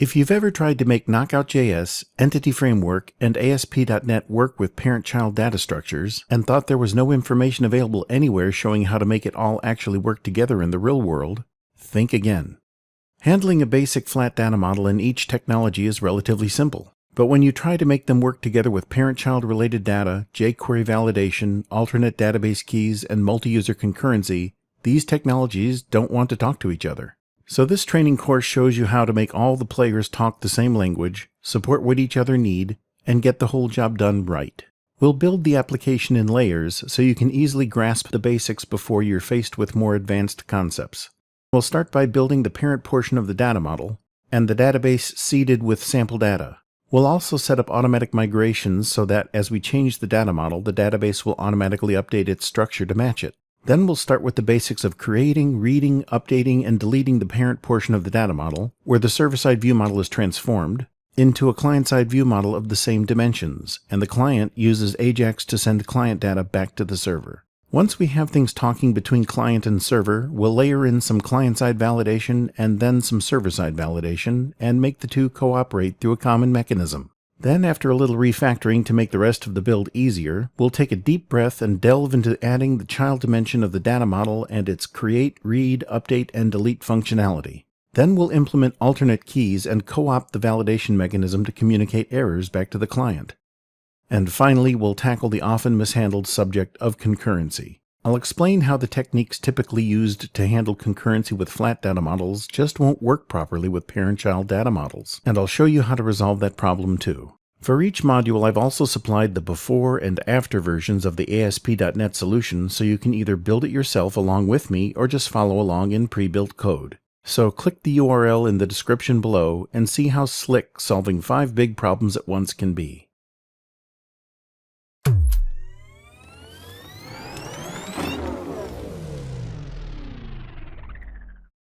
If you've ever tried to make KnockoutJS, Entity Framework, and ASP.NET work with parent-child data structures, and thought there was no information available anywhere showing how to make it all actually work together in the real world, think again. Handling a basic flat data model in each technology is relatively simple, but when you try to make them work together with parent-child related data, jQuery validation, alternate database keys, and multi-user concurrency, these technologies don't want to talk to each other. So this training course shows you how to make all the players talk the same language, support what each other need, and get the whole job done right. We'll build the application in layers so you can easily grasp the basics before you're faced with more advanced concepts. We'll start by building the parent portion of the data model, and the database seeded with sample data. We'll also set up automatic migrations so that as we change the data model, the database will automatically update its structure to match it. Then we'll start with the basics of creating, reading, updating, and deleting the parent portion of the data model, where the server-side view model is transformed, into a client-side view model of the same dimensions, and the client uses Ajax to send client data back to the server. Once we have things talking between client and server, we'll layer in some client-side validation and then some server-side validation, and make the two cooperate through a common mechanism. Then, after a little refactoring to make the rest of the build easier, we'll take a deep breath and delve into adding the child dimension of the data model and its create, read, update, and delete functionality. Then we'll implement alternate keys and co-opt the validation mechanism to communicate errors back to the client. And finally, we'll tackle the often mishandled subject of concurrency. I'll explain how the techniques typically used to handle concurrency with flat data models just won't work properly with parent-child data models, and I'll show you how to resolve that problem too. For each module, I've also supplied the before and after versions of the ASP.NET solution so you can either build it yourself along with me or just follow along in pre-built code. So click the URL in the description below and see how slick solving 5 big problems at once can be.